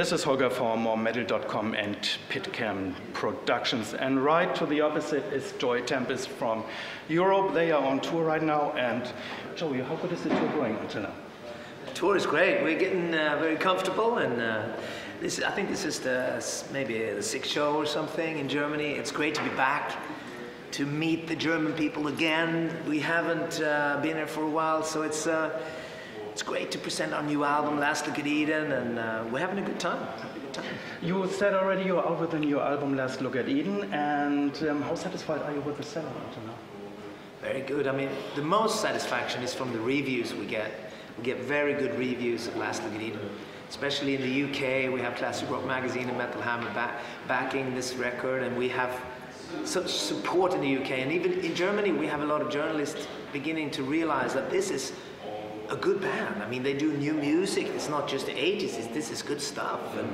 This is Holger from moremetal.com and Pitcam Productions. And right to the opposite is Tempest from Europe. They are on tour right now. And Joey, how good is the tour going until now? The tour is great. We're getting very comfortable, and I think this is maybe the sixth show or something in Germany. It's great to be back, to meet the German people again. We haven't been here for a while, so it's great to present our new album, Last Look at Eden, and we're having a good time. You said already you're out with the new album, Last Look at Eden, and how satisfied are you with the selling until now? Very good. I mean, the most satisfaction is from the reviews we get. We get very good reviews of Last Look at Eden. Especially in the UK, we have Classic Rock Magazine and Metal Hammer backing this record, and we have such support in the UK. And even in Germany, we have a lot of journalists beginning to realize that this is a good band. I mean, they do new music. It's not just the 80s. This is good stuff. And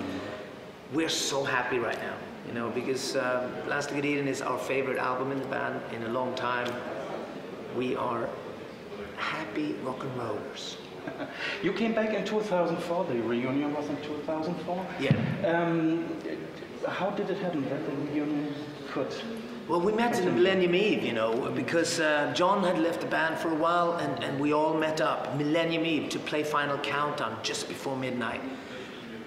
we're so happy right now, you know, because Last Look at Eden is our favorite album in the band in a long time. We are happy rock and rollers. You came back in 2004. The reunion was in 2004. Yeah. How did it happen that the reunion could? Well, we met in the Millennium Eve, you know, because John had left the band for a while, and we all met up Millennium Eve to play Final Countdown just before midnight.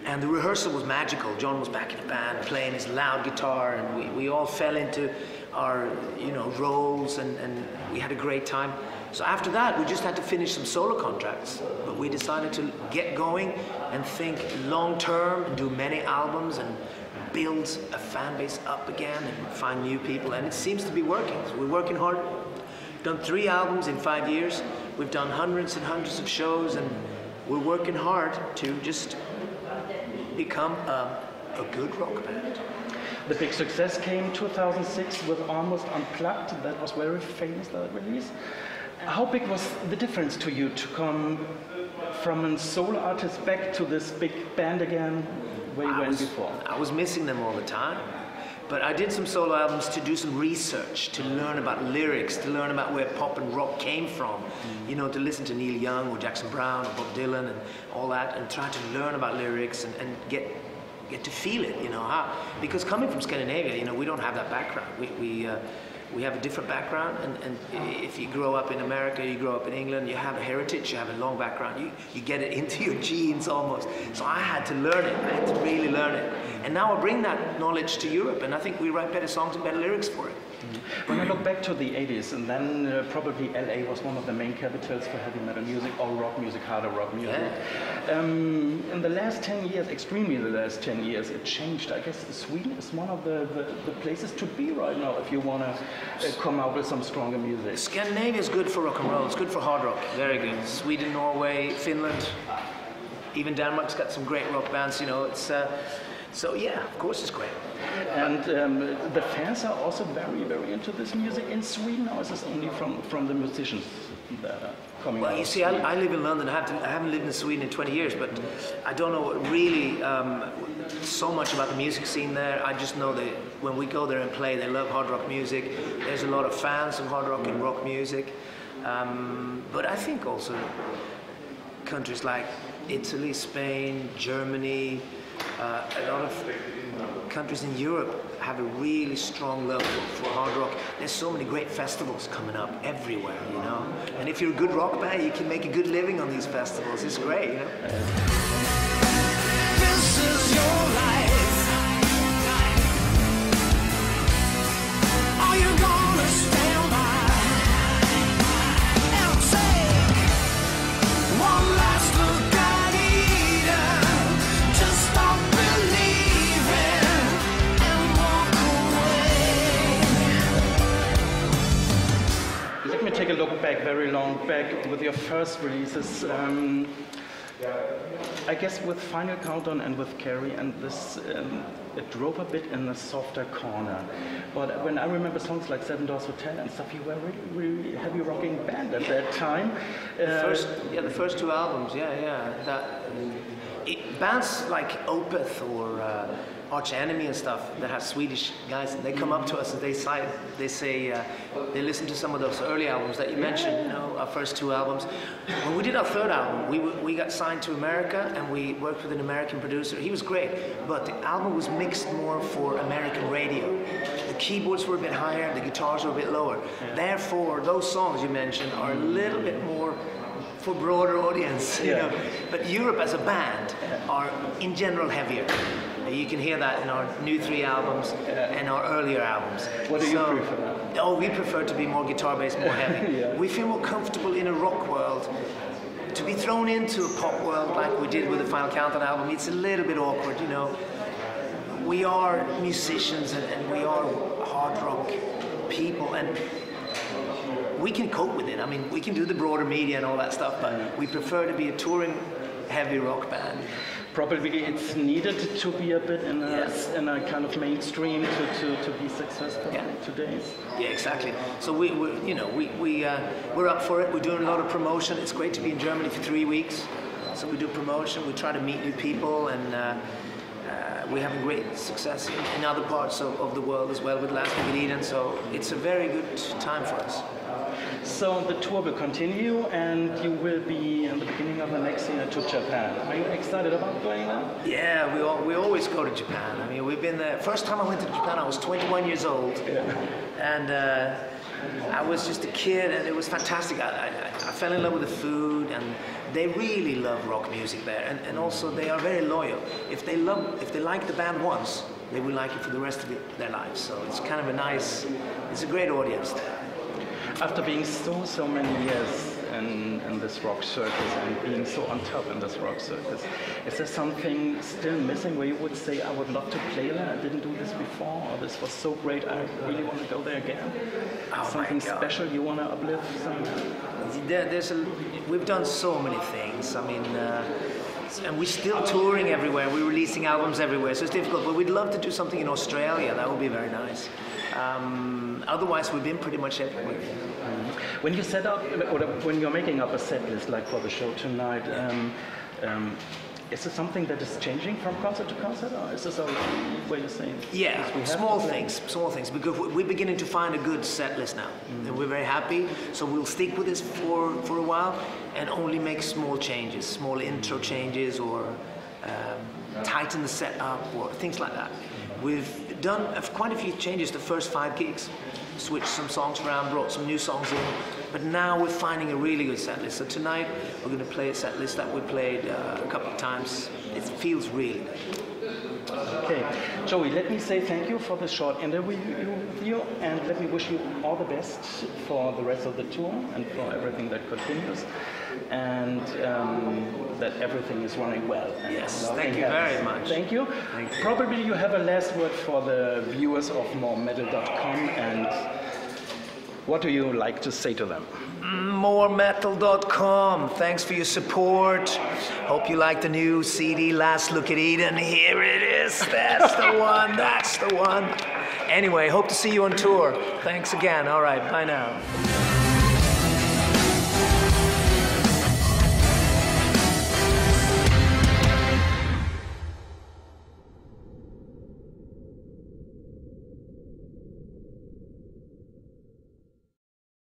And the rehearsal was magical. John was back in the band playing his loud guitar, and we all fell into our, you know, roles, and we had a great time. So after that, we just had to finish some solo contracts, but we decided to get going and think long term and do many albums and build a fan base up again and find new people, and it seems to be working. So we're working hard. Done 3 albums in 5 years. We've done hundreds and hundreds of shows, and we're working hard to just become a good rock band. The big success came 2006 with Almost Unplugged. That was very famous, that release. How big was the difference to you to come from a solo artist back to this big band again where you went before? I was missing them all the time. But I did some solo albums to do some research, to learn about lyrics, to learn about where pop and rock came from. You know, to listen to Neil Young or Jackson Browne or Bob Dylan and all that, and try to learn about lyrics and get to feel it, you know. Because coming from Scandinavia, you know, we don't have that background. We have a different background, and if you grow up in America, you grow up in England, you have a heritage, you have a long background, you get it into your genes almost. So I had to learn it, I had to really learn it. And now I bring that knowledge to Europe, and I think we write better songs and better lyrics for it. When I look back to the 80s, and then probably LA was one of the main capitals for heavy metal music, or rock music, harder rock music. Yeah. In the last 10 years, extremely the last 10 years, it changed. I guess Sweden is one of the places to be right now if you want to come out with some stronger music. Scandinavia is good for rock and roll, it's good for hard rock, very good. Sweden, Norway, Finland, even Denmark's got some great rock bands, you know. It's so yeah, of course it's great. And the fans are also very, very into this music in Sweden, or is this only from the musicians that are coming out? Well, you see, I live in London. I haven't lived in Sweden in 20 years, but I don't know really so much about the music scene there. I just know that when we go there and play, they love hard rock music. There's a lot of fans of hard rock and rock music. But I think also countries like Italy, Spain, Germany, a lot of countries in Europe have a really strong love for hard rock. There's so many great festivals coming up everywhere, you know. And if you're a good rock band, you can make a good living on these festivals. It's great, you know. This is your life. Are you gonna stand by and take one last look at Eden? Just stop believing and walk away. Let me take a look back, very long back, with your first releases. I guess with Final Countdown and with Carrie and this, it drove a bit in a softer corner. But when I remember songs like Seven Doors Hotel and stuff, you were really, really heavy rocking band at that time. The first 2 albums, yeah. bands like Opeth or Arch Enemy and stuff that have Swedish guys, and they come up to us and they say they listen to some of those early albums that you mentioned, you know, our first 2 albums. When we did our 3rd album, we got signed to America and we worked with an American producer. He was great, but the album was mixed more for American radio. The keyboards were a bit higher, the guitars were a bit lower. Therefore, those songs you mentioned are a little bit more for broader audience, you know. But Europe as a band are in general heavier. You can hear that in our new 3 albums and our earlier albums. What do you prefer? Oh, we prefer to be more guitar-based, more heavy. We feel more comfortable in a rock world. To be thrown into a pop world like we did with the Final Countdown album, it's a little bit awkward, you know. We are musicians and we are hard rock people, and we can cope with it. I mean, we can do the broader media and all that stuff, but we prefer to be a touring heavy rock band. Probably it's needed to be a bit in a kind of mainstream to be successful today. Yeah, exactly. So we're up for it. We're doing a lot of promotion. It's great to be in Germany for 3 weeks. So we do promotion. We try to meet new people, and we're having great success in other parts of the world as well with Last Look at Eden. So it's a very good time for us. So the tour will continue, and you will be in the beginning of the next year to Japan. Are you excited about going there? Yeah, we always go to Japan. I mean, we've been there. First time I went to Japan, I was 21 years old, and I was just a kid, and it was fantastic. I fell in love with the food, and they really love rock music there, and also they are very loyal. If they like the band once, they will like it for the rest of their lives. So it's kind of it's a great audience there. After being so many years in this rock circus and being so on top in this rock circus, is there something still missing where you would say, I would love to play there, I didn't do this before, or this was so great, I really want to go there again? Something special you want to uplift? We've done so many things. I mean, and we're still touring everywhere. We're releasing albums everywhere, so it's difficult. But we'd love to do something in Australia. That would be very nice. Otherwise, we've been pretty much everywhere. When you set up, or when you're making up a set list, like for the show tonight, is it something that is changing from concert to concert, or is this a way you're saying? Yeah, small things, because we're beginning to find a good set list now, and we're very happy. So we'll stick with this for a while, and only make small changes, small intro changes, or tighten the setup, or things like that. We've done quite a few changes the first 5 gigs, switched some songs around, brought some new songs in, but now we're finding a really good set list. So tonight we're going to play a set list that we played a couple of times. It feels really good. Okay, Joey, let me say thank you for this short interview with you, and let me wish you all the best for the rest of the tour and for everything that continues, and that everything is running well. Yes, thank you very much. Thank you. Probably you have a last word for the viewers of moremetal.com, and what do you like to say to them? Moremetal.com. Thanks for your support. Hope you like the new CD, Last Look at Eden. Here it is. That's the one. That's the one. Anyway, hope to see you on tour. Thanks again. All right, bye now.